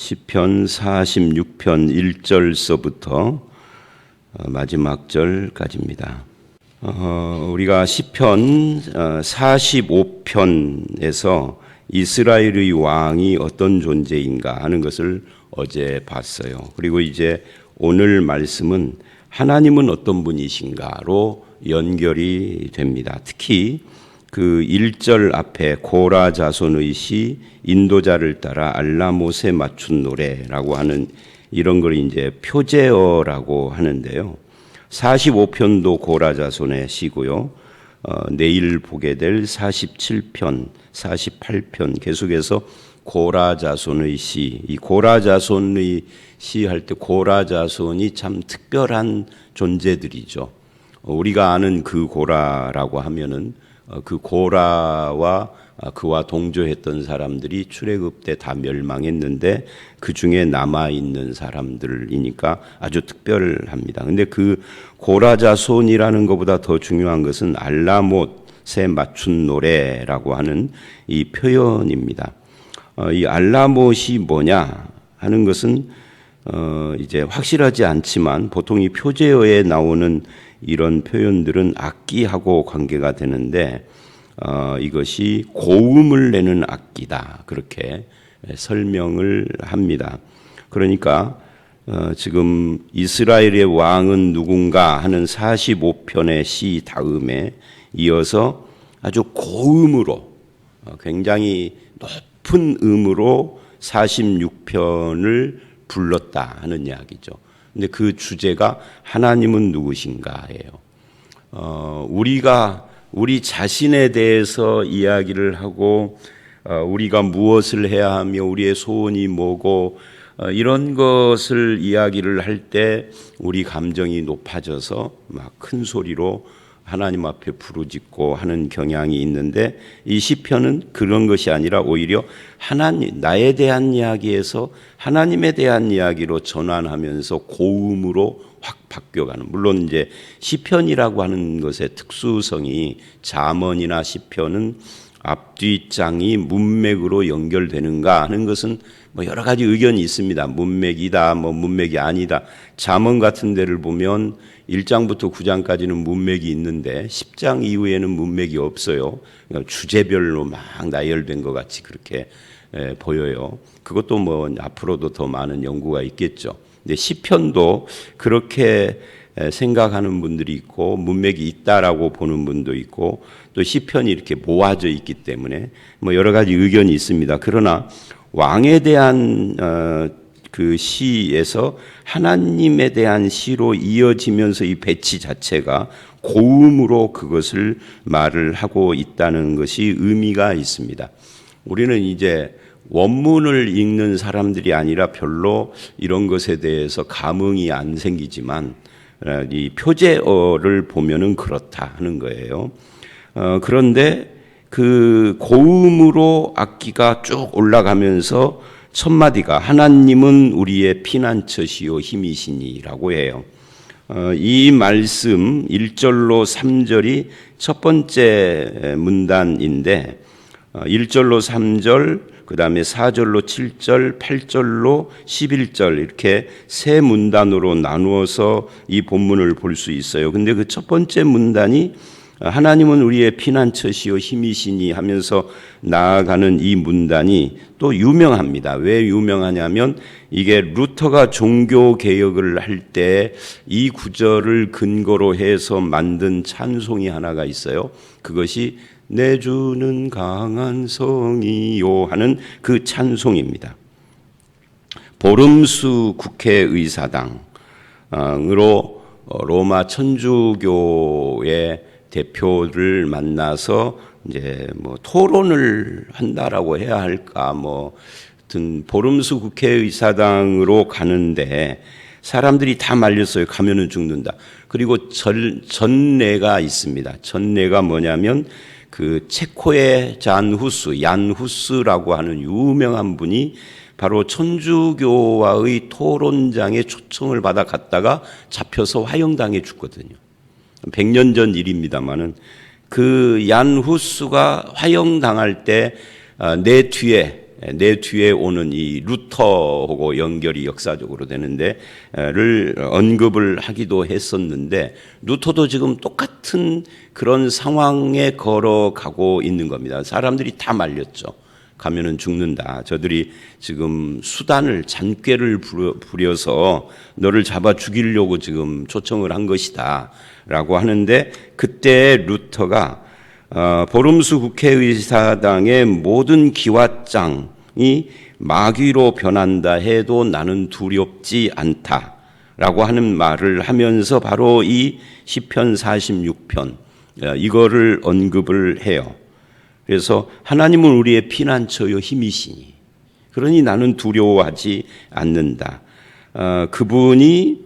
시편 46편 1절서부터 마지막 절까지입니다. 우리가 시편 45편에서 이스라엘의 왕이 어떤 존재인가 하는 것을 어제 봤어요. 그리고 이제 오늘 말씀은 하나님은 어떤 분이신가로 연결이 됩니다. 특히 그 1절 앞에 고라 자손의 시 인도자를 따라 알라못에 맞춘 노래라고 하는 이런 걸 이제 표제어라고 하는데요. 45편도 고라 자손의 시고요. 내일 보게 될 47편, 48편 계속해서 고라 자손의 시. 이 고라 자손의 시 할 때 고라 자손이 참 특별한 존재들이죠. 우리가 아는 그 고라라고 하면은 그 고라와 그와 동조했던 사람들이 출애굽 때 다 멸망했는데 그 중에 남아있는 사람들이니까 아주 특별합니다. 근데 그 고라 자손이라는 것보다 더 중요한 것은 알라못에 맞춘 노래라고 하는 이 표현입니다. 이 알라못이 뭐냐 하는 것은 이제 확실하지 않지만 보통 이 표제어에 나오는 이런 표현들은 악기하고 관계가 되는데 이것이 고음을 내는 악기다 그렇게 설명을 합니다. 그러니까 지금 이스라엘의 왕은 누군가 하는 45편의 시 다음에 이어서 아주 고음으로 굉장히 높은 음으로 46편을 불렀다 하는 이야기죠. 근데 그 주제가 하나님은 누구신가예요. 우리 자신에 대해서 이야기를 하고 우리가 무엇을 해야 하며 우리의 소원이 뭐고 이런 것을 이야기를 할 때 우리 감정이 높아져서 막 큰 소리로 하나님 앞에 부르짖고 하는 경향이 있는데 이 시편은 그런 것이 아니라 오히려 하나님, 나에 대한 이야기에서 하나님에 대한 이야기로 전환하면서 고음으로 확 바뀌어가는. 물론 이제 시편이라고 하는 것의 특수성이 잠언이나 시편은 앞뒤장이 문맥으로 연결되는가 하는 것은 뭐 여러 가지 의견이 있습니다. 문맥이다, 뭐 문맥이 아니다. 잠언 같은 데를 보면 1장부터 9장까지는 문맥이 있는데 10장 이후에는 문맥이 없어요. 그러니까 주제별로 막 나열된 것 같이 그렇게 보여요. 그것도 뭐 앞으로도 더 많은 연구가 있겠죠. 근데 시편도 그렇게 생각하는 분들이 있고 문맥이 있다라고 보는 분도 있고 또 시편이 이렇게 모아져 있기 때문에 뭐 여러 가지 의견이 있습니다. 그러나 왕에 대한 그 시에서 하나님에 대한 시로 이어지면서 이 배치 자체가 고음으로 그것을 말을 하고 있다는 것이 의미가 있습니다. 우리는 이제 원문을 읽는 사람들이 아니라 별로 이런 것에 대해서 감흥이 안 생기지만 이 표제어를 보면은 그렇다 하는 거예요. 그런데 그 고음으로 악기가 쭉 올라가면서 첫 마디가 하나님은 우리의 피난처시요 힘이시니라고 해요. 이 말씀 1절로 3절이 첫 번째 문단인데 1절로 3절 그 다음에 4절로 7절 8절로 11절 이렇게 세 문단으로 나누어서 이 본문을 볼 수 있어요. 근데 그 첫 번째 문단이 하나님은 우리의 피난처시요 힘이시니 하면서 나아가는 이 문단이 또 유명합니다. 왜 유명하냐면 이게 루터가 종교개혁을 할 때 이 구절을 근거로 해서 만든 찬송이 하나가 있어요. 그것이 내 주는 강한 성이요 하는 그 찬송입니다. 보름수 국회의사당으로 로마 천주교의 대표를 만나서 이제 뭐 토론을 한다라고 해야 할까 뭐 하여튼 보름수 국회의사당으로 가는데 사람들이 다 말렸어요. 가면은 죽는다. 그리고 전례가 있습니다. 전례가 뭐냐면 그 체코의 얀후스라고 하는 유명한 분이 바로 천주교와의 토론장에 초청을 받아 갔다가 잡혀서 화형당해 죽거든요. 100년 전 일입니다만은 그 얀후스가 화형당할 때 내 뒤에 내 뒤에 오는 이 루터하고 연결이 역사적으로 되는데를 언급을 하기도 했었는데, 루터도 지금 똑같은 그런 상황에 걸어가고 있는 겁니다. 사람들이 다 말렸죠. 가면은 죽는다. 저들이 지금 수단을, 잔꾀를 부려서 너를 잡아 죽이려고 지금 초청을 한 것이다 라고 하는데, 그때 루터가 보름수 국회의사당의 모든 기왓장이 마귀로 변한다 해도 나는 두렵지 않다 라고 하는 말을 하면서 바로 이 시편 46편 이거를 언급을 해요. 그래서 하나님은 우리의 피난처요 힘이시니 그러니 나는 두려워하지 않는다. 그분이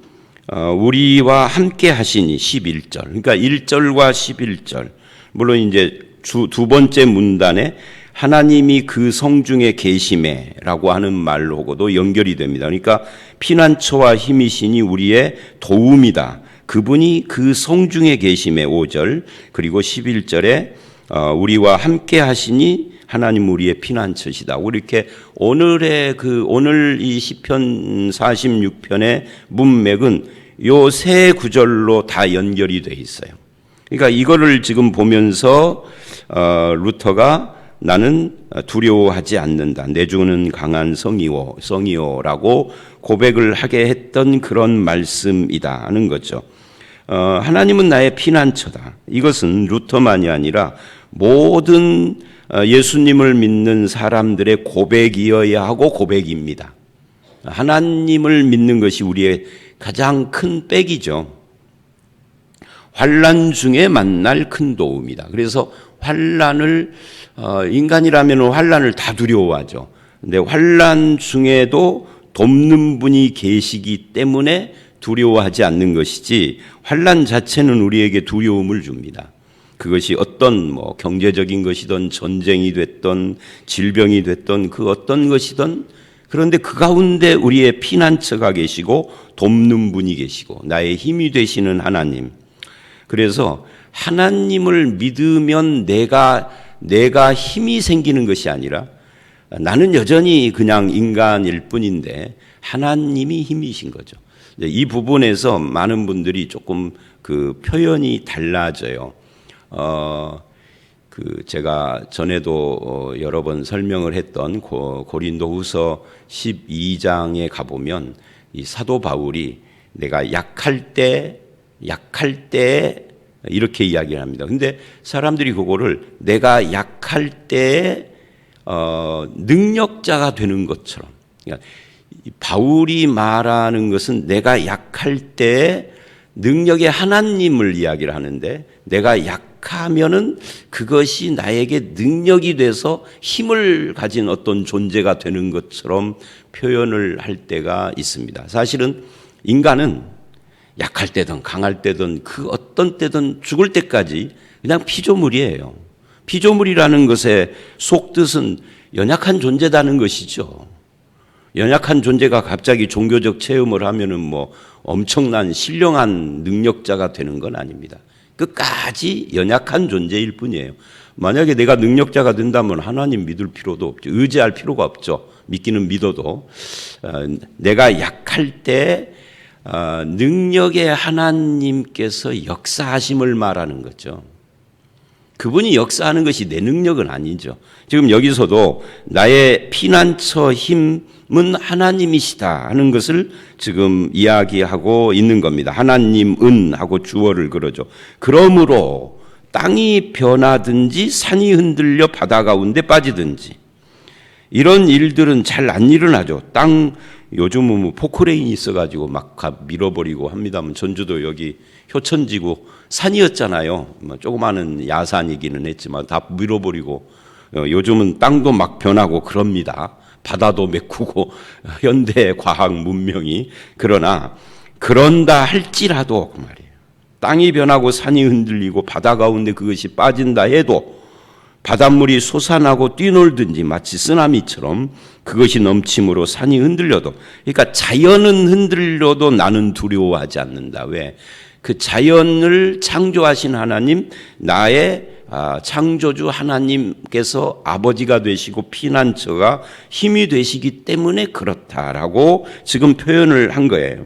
우리와 함께 하시니 11절. 그러니까 1절과 11절. 물론 이제 두 번째 문단에 하나님이 그 성중에 계심에라고 하는 말로도 연결이 됩니다. 그러니까 피난처와 힘이시니 우리의 도움이다. 그분이 그 성중에 계심에 5절, 그리고 11절에 우리와 함께 하시니 하나님 우리의 피난처시다. 이렇게 오늘 이 시편 46편의 문맥은 요 세 구절로 다 연결이 돼 있어요. 그러니까 이거를 지금 보면서 루터가 나는 두려워하지 않는다. 내 주는 강한 성이요라고 고백을 하게 했던 그런 말씀이다 하는 거죠. 하나님은 나의 피난처다. 이것은 루터만이 아니라 모든 예수님을 믿는 사람들의 고백이어야 하고 고백입니다. 하나님을 믿는 것이 우리의 가장 큰 백이죠. 환난 중에 만날 큰 도움이다. 그래서 환난을 인간이라면 환난을 다 두려워하죠. 근데 환난 중에도 돕는 분이 계시기 때문에 두려워하지 않는 것이지, 환난 자체는 우리에게 두려움을 줍니다. 그것이 어떤 경제적인 것이든 전쟁이 됐든 질병이 됐든 그 어떤 것이든, 그런데 그 가운데 우리의 피난처가 계시고 돕는 분이 계시고 나의 힘이 되시는 하나님. 그래서 하나님을 믿으면 내가 힘이 생기는 것이 아니라 나는 여전히 그냥 인간일 뿐인데 하나님이 힘이신 거죠. 이 부분에서 많은 분들이 조금 그 표현이 달라져요. 제가 전에도 여러 번 설명을 했던 고린도후서 12장에 가보면 이 사도 바울이 내가 약할 때 이렇게 이야기를 합니다. 근데 사람들이 그거를 내가 약할 때 능력자가 되는 것처럼, 그러니까 바울이 말하는 것은 내가 약할 때 능력의 하나님을 이야기를 하는데, 내가 약하면은 그것이 나에게 능력이 돼서 힘을 가진 어떤 존재가 되는 것처럼 표현을 할 때가 있습니다. 사실은 인간은 약할 때든 강할 때든 그 어떤 때든 죽을 때까지 그냥 피조물이에요. 피조물이라는 것의 속뜻은 연약한 존재다는 것이죠. 연약한 존재가 갑자기 종교적 체험을 하면은 엄청난 신령한 능력자가 되는 건 아닙니다. 끝까지 연약한 존재일 뿐이에요. 만약에 내가 능력자가 된다면 하나님 믿을 필요도 없죠. 의지할 필요가 없죠. 믿기는 믿어도. 내가 약할 때 능력의 하나님께서 역사하심을 말하는 거죠. 그분이 역사하는 것이 내 능력은 아니죠. 지금 여기서도 나의 피난처 힘은 하나님이시다 하는 것을 지금 이야기하고 있는 겁니다. 하나님은 하고 주어를 그러죠. 그러므로 땅이 변하든지 산이 흔들려 바다 가운데 빠지든지 이런 일들은 잘 안 일어나죠. 요즘은 포크레인이 있어가지고 막 밀어버리고 합니다만, 전주도 여기 효천지구 산이었잖아요. 조그마한 야산이기는 했지만 다 밀어버리고 요즘은 땅도 막 변하고 그럽니다. 바다도 메꾸고 현대 과학 문명이. 그런다 할지라도 그 말이에요. 땅이 변하고 산이 흔들리고 바다 가운데 그것이 빠진다 해도 바닷물이 솟아나고 뛰놀든지 마치 쓰나미처럼 그것이 넘침으로 산이 흔들려도, 그러니까 자연은 흔들려도 나는 두려워하지 않는다. 왜? 그 자연을 창조하신 하나님, 나의 창조주 하나님께서 아버지가 되시고 피난처가 힘이 되시기 때문에 그렇다라고 지금 표현을 한 거예요.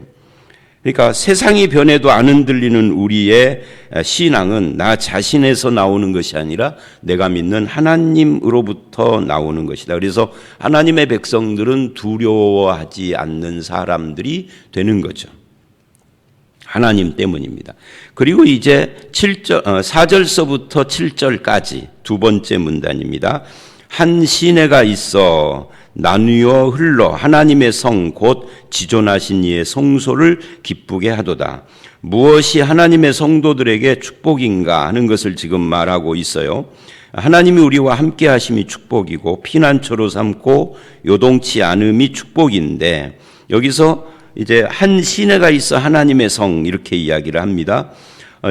그러니까 세상이 변해도 안 흔들리는 우리의 신앙은 나 자신에서 나오는 것이 아니라 내가 믿는 하나님으로부터 나오는 것이다. 그래서 하나님의 백성들은 두려워하지 않는 사람들이 되는 거죠. 하나님 때문입니다. 그리고 이제 4절서부터 7절까지 두 번째 문단입니다. 한 시내가 있어 나누어 흘러 하나님의 성 곧 지존하신 이의 성소를 기쁘게 하도다. 무엇이 하나님의 성도들에게 축복인가 하는 것을 지금 말하고 있어요. 하나님이 우리와 함께 하심이 축복이고 피난처로 삼고 요동치 않음이 축복인데, 여기서 이제 한 시내가 있어 하나님의 성 이렇게 이야기를 합니다.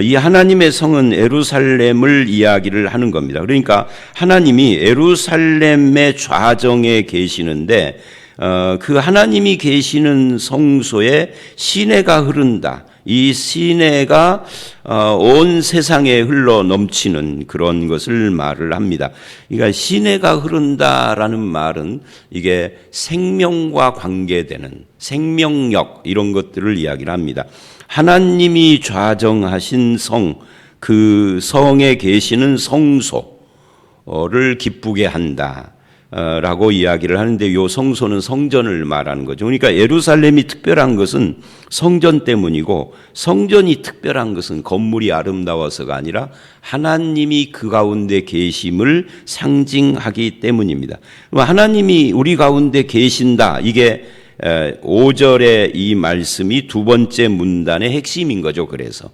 이 하나님의 성은 예루살렘을 이야기를 하는 겁니다. 그러니까 하나님이 예루살렘의 좌정에 계시는데 그 하나님이 계시는 성소에 시내가 흐른다. 이 시내가 온 세상에 흘러 넘치는 그런 것을 말을 합니다. 그러니까 시내가 흐른다라는 말은 이게 생명과 관계되는 생명력 이런 것들을 이야기를 합니다. 하나님이 좌정하신 성, 그 성에 계시는 성소를 기쁘게 한다 라고 이야기를 하는데, 이 성소는 성전을 말하는 거죠. 그러니까 예루살렘이 특별한 것은 성전 때문이고, 성전이 특별한 것은 건물이 아름다워서가 아니라 하나님이 그 가운데 계심을 상징하기 때문입니다. 하나님이 우리 가운데 계신다, 이게 5절의 이 말씀이 두 번째 문단의 핵심인 거죠. 그래서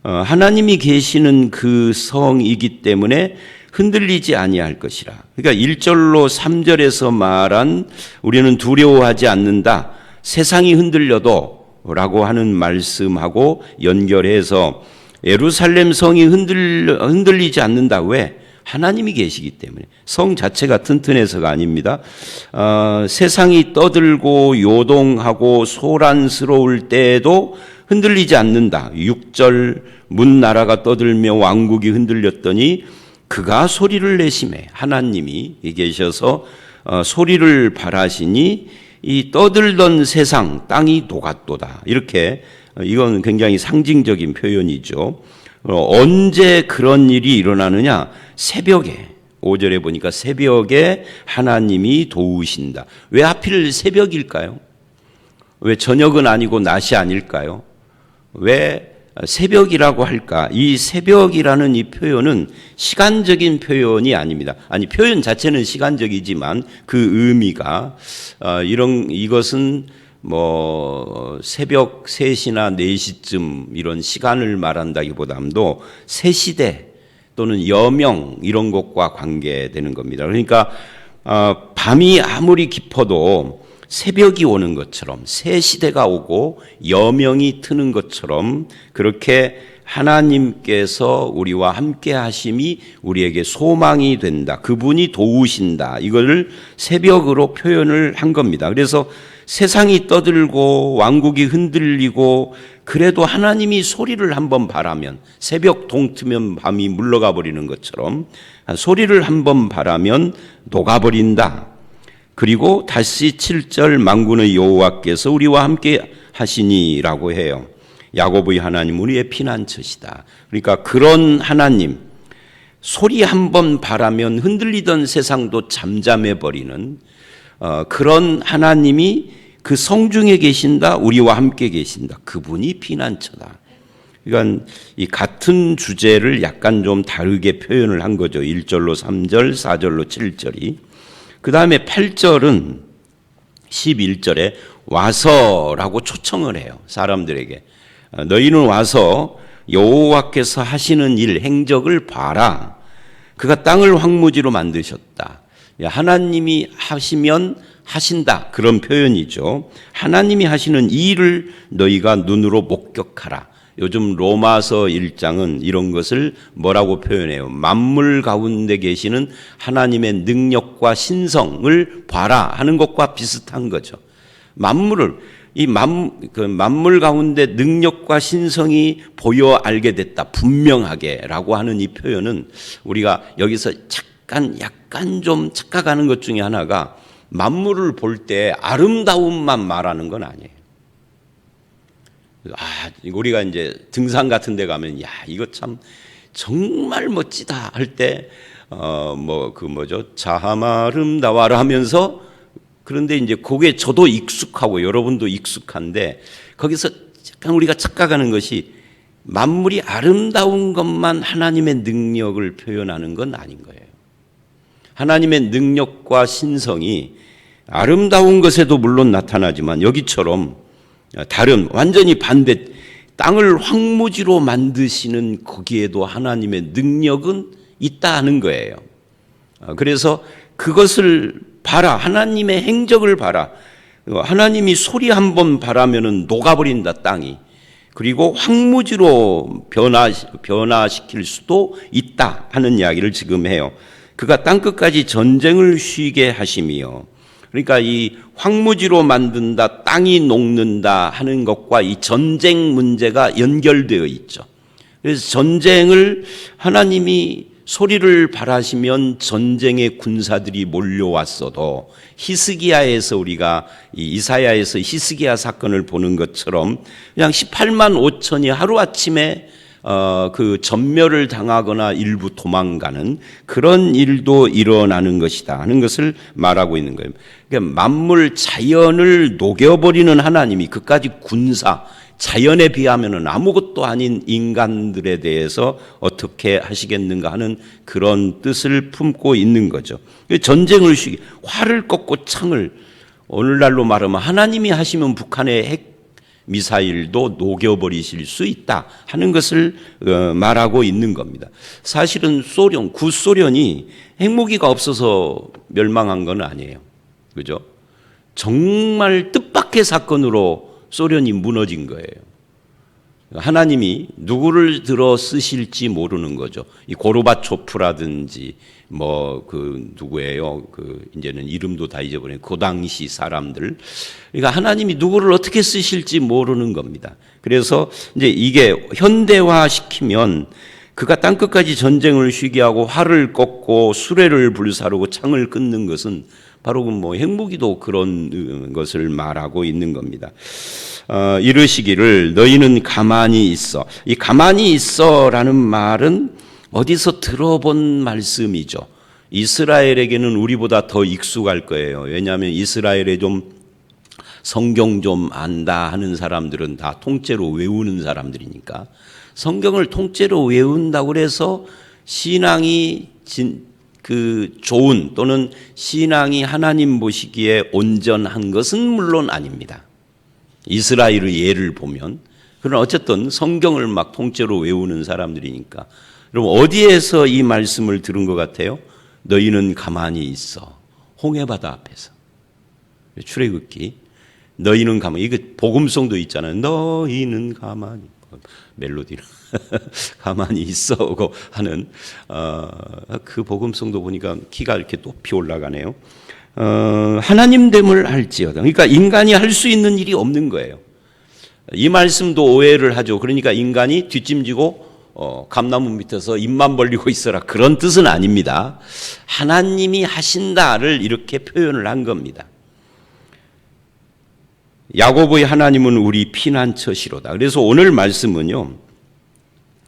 하나님이 계시는 그 성이기 때문에 흔들리지 아니할 것이라. 그러니까 1절로 3절에서 말한 우리는 두려워하지 않는다, 세상이 흔들려도 라고 하는 말씀하고 연결해서 예루살렘 성이 흔들리지 않는다. 왜? 하나님이 계시기 때문에. 성 자체가 튼튼해서가 아닙니다. 세상이 떠들고 요동하고 소란스러울 때에도 흔들리지 않는다. 6절 문나라가 떠들며 왕국이 흔들렸더니 그가 소리를 내심에, 하나님이 계셔서 소리를 발하시니 이 떠들던 세상 땅이 녹았도다. 이렇게, 이건 굉장히 상징적인 표현이죠. 언제 그런 일이 일어나느냐? 새벽에, 5절에 보니까 새벽에 하나님이 도우신다. 왜 하필 새벽일까요? 왜 저녁은 아니고 낮이 아닐까요? 왜 새벽이라고 할까? 이 새벽이라는 이 표현은 시간적인 표현이 아닙니다. 아니, 표현 자체는 시간적이지만 그 의미가 이것은 뭐 새벽 3시나 4시쯤 이런 시간을 말한다기보다도 새 시대 또는 여명 이런 것과 관계되는 겁니다. 그러니까 밤이 아무리 깊어도 새벽이 오는 것처럼, 새 시대가 오고 여명이 트는 것처럼, 그렇게 하나님께서 우리와 함께 하심이 우리에게 소망이 된다. 그분이 도우신다. 이거를 새벽으로 표현을 한 겁니다. 그래서 세상이 떠들고 왕국이 흔들리고 그래도 하나님이 소리를 한번 바라면, 새벽 동트면 밤이 물러가 버리는 것처럼 소리를 한번 바라면 녹아버린다. 그리고 다시 7절 만군의 여호와께서 우리와 함께 하시니라고 해요. 야곱의 하나님, 우리의 피난처시다. 그러니까 그런 하나님, 소리 한번 바라면 흔들리던 세상도 잠잠해 버리는 그런 하나님이 그 성중에 계신다, 우리와 함께 계신다. 그분이 피난처다. 그러니까 이 같은 주제를 약간 좀 다르게 표현을 한 거죠. 1절로 3절, 4절로 7절이. 그 다음에 8절은 11절에 와서라고 초청을 해요. 사람들에게. 너희는 와서 여호와께서 하시는 일, 행적을 봐라. 그가 땅을 황무지로 만드셨다. 하나님이 하시면 하신다. 그런 표현이죠. 하나님이 하시는 일을 너희가 눈으로 목격하라. 요즘 로마서 1장은 이런 것을 뭐라고 표현해요? 만물 가운데 계시는 하나님의 능력과 신성을 봐라 하는 것과 비슷한 거죠. 만물을 만물 가운데 능력과 신성이 보여 알게 됐다. 분명하게라고 하는 이 표현은 우리가 여기서 약간 좀 착각하는 것 중에 하나가 만물을 볼 때 아름다움만 말하는 건 아니에요. 우리가 이제 등산 같은 데 가면 이거 참 정말 멋지다 할 때 자함 아름다워라 하면서, 그런데 이제 그게 저도 익숙하고 여러분도 익숙한데 거기서 약간 우리가 착각하는 것이 만물이 아름다운 것만 하나님의 능력을 표현하는 건 아닌 거예요. 하나님의 능력과 신성이 아름다운 것에도 물론 나타나지만 여기처럼 다른 완전히 반대 땅을 황무지로 만드시는 거기에도 하나님의 능력은 있다 하는 거예요. 그래서 그것을 봐라. 하나님의 행적을 봐라. 하나님이 소리 한번 바라면은 녹아버린다, 땅이. 그리고 황무지로 변화시킬 수도 있다 하는 이야기를 지금 해요. 그가 땅끝까지 전쟁을 쉬게 하심이요. 그러니까 이 황무지로 만든다, 땅이 녹는다 하는 것과 이 전쟁 문제가 연결되어 있죠. 그래서 전쟁을 하나님이 소리를 바라시면 전쟁의 군사들이 몰려왔어도 히스기야에서 우리가 이사야에서 히스기야 사건을 보는 것처럼 그냥 18만 5천이 하루아침에 그 전멸을 당하거나 일부 도망가는 그런 일도 일어나는 것이다 하는 것을 말하고 있는 거예요. 그러니까 만물 자연을 녹여버리는 하나님이 그까지 군사 자연에 비하면은 아무것도 아닌 인간들에 대해서 어떻게 하시겠는가 하는 그런 뜻을 품고 있는 거죠. 전쟁을 쉬게, 활을 꺾고 창을, 오늘날로 말하면 하나님이 하시면 북한의 핵 미사일도 녹여버리실 수 있다 하는 것을 말하고 있는 겁니다. 사실은 구소련이 핵무기가 없어서 멸망한 건 아니에요. 그죠? 정말 뜻밖의 사건으로 소련이 무너진 거예요. 하나님이 누구를 들어 쓰실지 모르는 거죠. 이 고르바초프라든지 누구예요? 이제는 이름도 다 잊어버린 그 당시 사람들. 그러니까 하나님이 누구를 어떻게 쓰실지 모르는 겁니다. 그래서 이제 이게 현대화 시키면 그가 땅끝까지 전쟁을 쉬게 하고 활을 꺾고 수레를 불사르고 창을 끊는 것은 바로 핵무기도 그런 것을 말하고 있는 겁니다. 이르시기를 너희는 가만히 있어. 이 가만히 있어라는 말은 어디서 들어본 말씀이죠. 이스라엘에게는 우리보다 더 익숙할 거예요. 왜냐하면 이스라엘에 좀 성경 좀 안다 하는 사람들은 다 통째로 외우는 사람들이니까 성경을 통째로 외운다고 해서 신앙이 좋은 또는 신앙이 하나님 보시기에 온전한 것은 물론 아닙니다. 이스라엘의 예를 보면. 그러나 어쨌든 성경을 막 통째로 외우는 사람들이니까. 그럼 어디에서 이 말씀을 들은 것 같아요? 너희는 가만히 있어. 홍해바다 앞에서. 출애굽기. 너희는 가만히. 이거 복음송도 있잖아요. 너희는 가만히. 멜로디로 가만히 있어고 하는 그 복음송도 보니까 키가 이렇게 높이 올라가네요. 하나님됨을 알지어다. 그러니까 인간이 할 수 있는 일이 없는 거예요. 이 말씀도 오해를 하죠. 그러니까 인간이 뒷짐지고 감나무 밑에서 입만 벌리고 있어라, 그런 뜻은 아닙니다. 하나님이 하신다를 이렇게 표현을 한 겁니다. 야곱의 하나님은 우리 피난처시로다. 그래서 오늘 말씀은요,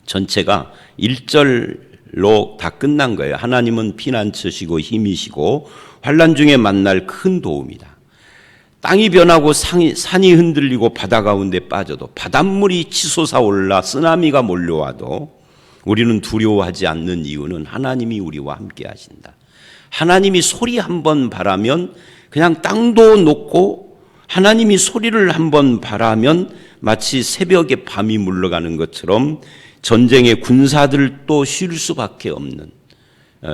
전체가 1절로 다 끝난 거예요. 하나님은 피난처시고 힘이시고 환난 중에 만날 큰 도움이다. 땅이 변하고 산이 흔들리고 바다 가운데 빠져도 바닷물이 치솟아 올라 쓰나미가 몰려와도 우리는 두려워하지 않는 이유는 하나님이 우리와 함께 하신다. 하나님이 소리 한번 바라면 그냥 땅도 녹고, 하나님이 소리를 한번 바라면 마치 새벽에 밤이 물러가는 것처럼 전쟁의 군사들도 쉴 수밖에 없는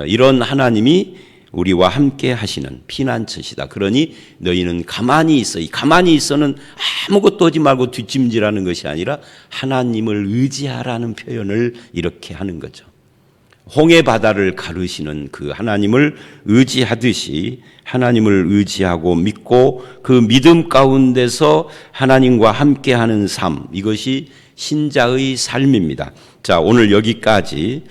이런 하나님이 우리와 함께 하시는 피난처시다. 그러니 너희는 가만히 있어. 이 가만히 있어는 아무것도 하지 말고 뒷짐지라는 것이 아니라 하나님을 의지하라는 표현을 이렇게 하는 거죠. 홍해 바다를 가르시는 그 하나님을 의지하듯이 하나님을 의지하고 믿고 그 믿음 가운데서 하나님과 함께하는 삶, 이것이 신자의 삶입니다. 자, 오늘 여기까지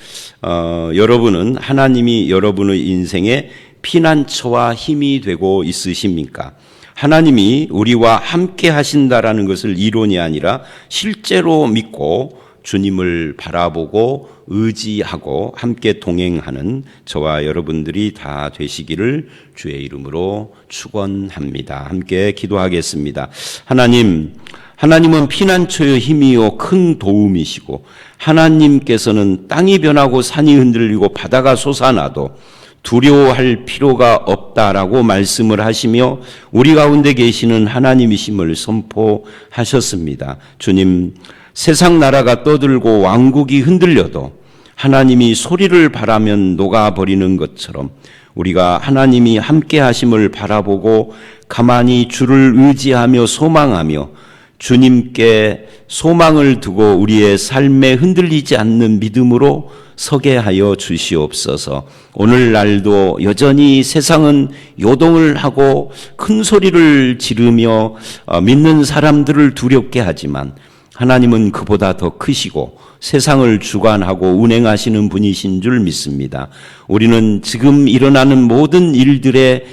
여러분은 하나님이 여러분의 인생의 피난처와 힘이 되고 있으십니까? 하나님이 우리와 함께 하신다라는 것을 이론이 아니라 실제로 믿고 주님을 바라보고 의지하고 함께 동행하는 저와 여러분들이 다 되시기를 주의 이름으로 축원합니다. 함께 기도하겠습니다. 하나님은 피난처의 힘이요 큰 도움이시고 하나님께서는 땅이 변하고 산이 흔들리고 바다가 솟아나도 두려워할 필요가 없다라고 말씀을 하시며 우리 가운데 계시는 하나님이심을 선포하셨습니다. 주님, 세상 나라가 떠들고 왕국이 흔들려도 하나님이 소리를 바라면 녹아버리는 것처럼 우리가 하나님이 함께 하심을 바라보고 가만히 주를 의지하며 소망하며 주님께 소망을 두고 우리의 삶에 흔들리지 않는 믿음으로 서게 하여 주시옵소서. 오늘날도 여전히 세상은 요동을 하고 큰 소리를 지르며 믿는 사람들을 두렵게 하지만 하나님은 그보다 더 크시고 세상을 주관하고 운행하시는 분이신 줄 믿습니다. 우리는 지금 일어나는 모든 일들의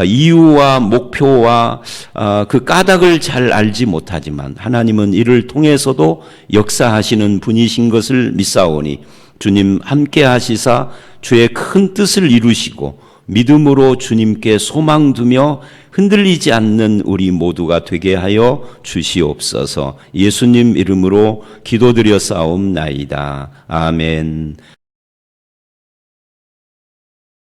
이유와 목표와 그 까닭을 잘 알지 못하지만 하나님은 이를 통해서도 역사하시는 분이신 것을 믿사오니 주님 함께 하시사 주의 큰 뜻을 이루시고 믿음으로 주님께 소망 두며 흔들리지 않는 우리 모두가 되게 하여 주시옵소서. 예수님 이름으로 기도드려 싸움나이다. 아멘.